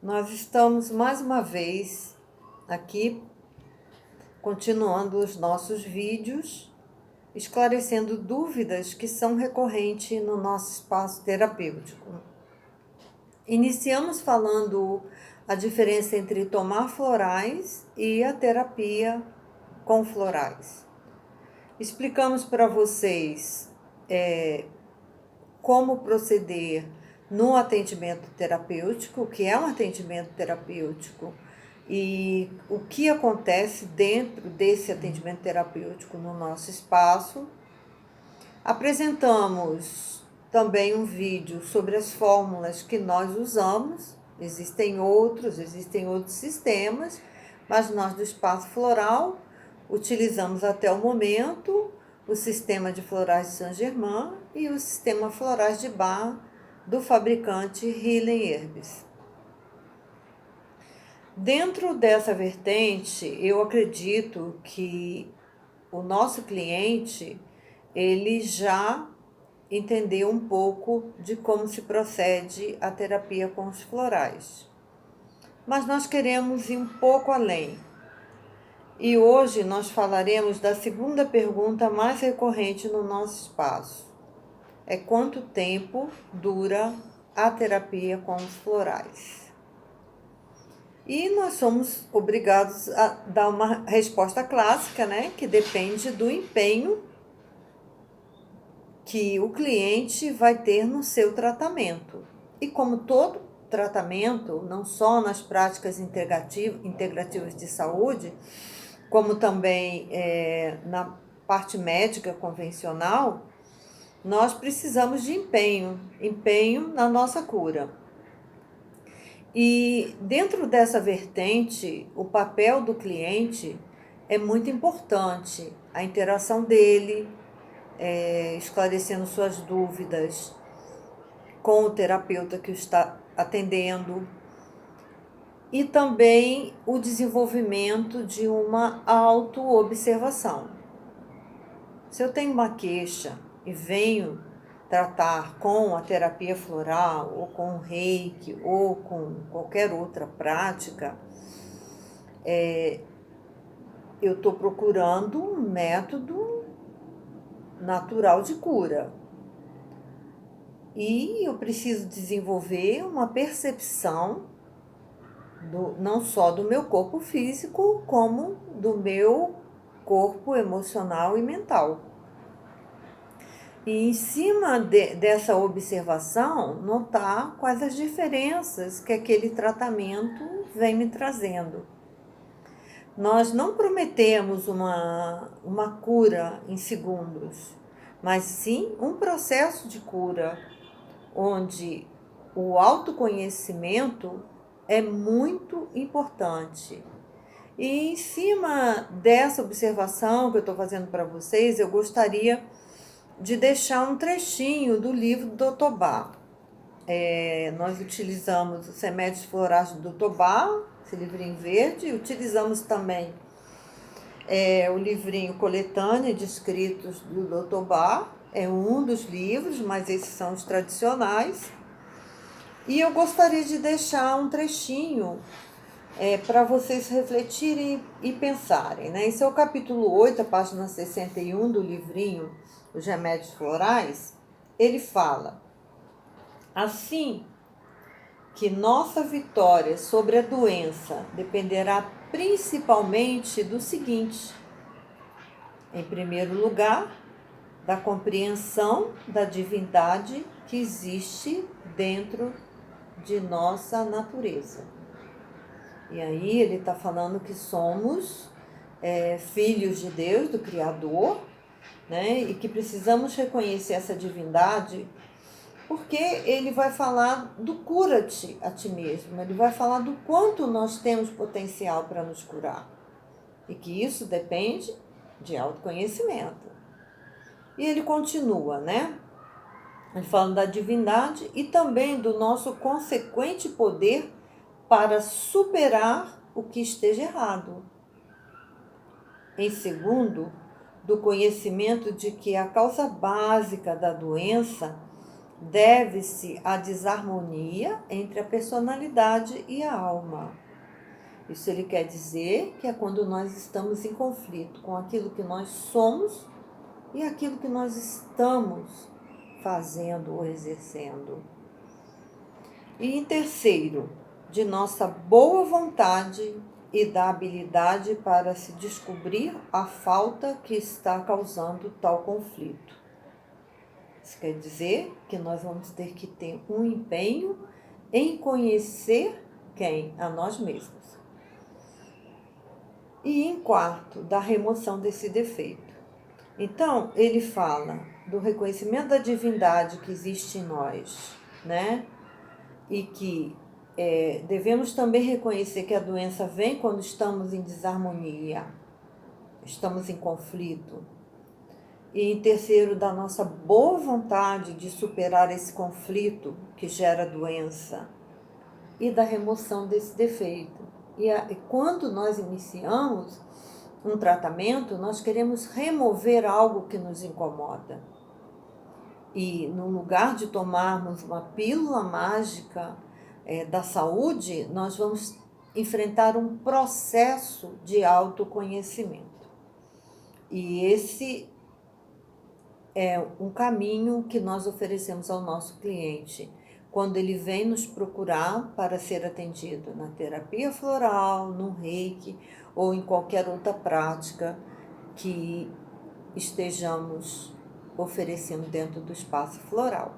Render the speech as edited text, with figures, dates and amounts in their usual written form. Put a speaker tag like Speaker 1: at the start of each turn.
Speaker 1: Nós estamos mais uma vez aqui continuando os nossos vídeos, esclarecendo dúvidas que são recorrentes no nosso espaço terapêutico. Iniciamos falando a diferença entre tomar florais e a terapia com florais. Explicamos para vocês como proceder no atendimento terapêutico, o que é um atendimento terapêutico e o que acontece dentro desse atendimento terapêutico no nosso espaço. Apresentamos também um vídeo sobre as fórmulas que nós usamos. Existem outros sistemas, mas nós do Espaço Floral utilizamos até o momento o sistema de florais de Saint-Germain e o sistema florais de Bach do fabricante Healing Herbs. Dentro dessa vertente, eu acredito que o nosso cliente ele já entendeu um pouco de como se procede a terapia com os florais. Mas nós queremos ir um pouco além. E hoje nós falaremos da segunda pergunta mais recorrente no nosso espaço. É quanto tempo dura a terapia com os florais? E nós somos obrigados a dar uma resposta clássica, né? Que depende do empenho que o cliente vai ter no seu tratamento. E como todo tratamento, não só nas práticas integrativas de saúde, como também na parte médica convencional, nós precisamos de empenho na nossa cura. E dentro dessa vertente, o papel do cliente é muito importante, a interação dele, esclarecendo suas dúvidas com o terapeuta que o está atendendo, e também o desenvolvimento de uma autoobservação. Se eu tenho uma queixa e venho tratar com a terapia floral, ou com o reiki, ou com qualquer outra prática, eu estou procurando um método natural de cura. E eu preciso desenvolver uma percepção não só do meu corpo físico, como do meu corpo emocional e mental. E em cima dessa observação, notar quais as diferenças que aquele tratamento vem me trazendo. Nós não prometemos uma cura em segundos, mas sim um processo de cura, onde o autoconhecimento é muito importante. E em cima dessa observação que eu estou fazendo para vocês, eu gostaria de deixar um trechinho do livro do Dr. Bach. Nós utilizamos os remédios florais do Dr. Bach, esse livrinho verde, e utilizamos também o livrinho Coletânea de Escritos do Dr. Bach, é um dos livros, mas esses são os tradicionais. E eu gostaria de deixar um trechinho para vocês refletirem e pensarem, né? Esse é o capítulo 8, a página 61 do livrinho Os Remédios Florais. Ele fala: assim que nossa vitória sobre a doença dependerá principalmente do seguinte: em primeiro lugar, da compreensão da divindade que existe dentro de nossa natureza. E aí ele está falando que somos filhos de Deus, do Criador, né? E que precisamos reconhecer essa divindade, porque ele vai falar do cura-te a ti mesmo, ele vai falar do quanto nós temos potencial para nos curar. E que isso depende de autoconhecimento. E ele continua, né? Ele falando da divindade e também do nosso consequente poder para superar o que esteja errado. Em segundo, do conhecimento de que a causa básica da doença deve-se à desarmonia entre a personalidade e a alma. Isso ele quer dizer que é quando nós estamos em conflito com aquilo que nós somos e aquilo que nós estamos fazendo ou exercendo. E em terceiro, de nossa boa vontade e da habilidade para se descobrir a falta que está causando tal conflito. Isso quer dizer que nós vamos ter que ter um empenho em conhecer quem? A nós mesmos. E em quarto, da remoção desse defeito. Então, ele fala do reconhecimento da divindade que existe em nós, né? E que devemos também reconhecer que a doença vem quando estamos em desarmonia, estamos em conflito. E em terceiro, da nossa boa vontade de superar esse conflito que gera doença e da remoção desse defeito. E quando nós iniciamos um tratamento, nós queremos remover algo que nos incomoda. E no lugar de tomarmos uma pílula mágica da saúde, nós vamos enfrentar um processo de autoconhecimento. E esse é um caminho que nós oferecemos ao nosso cliente quando ele vem nos procurar para ser atendido na terapia floral, no Reiki ou em qualquer outra prática que estejamos oferecendo dentro do espaço floral.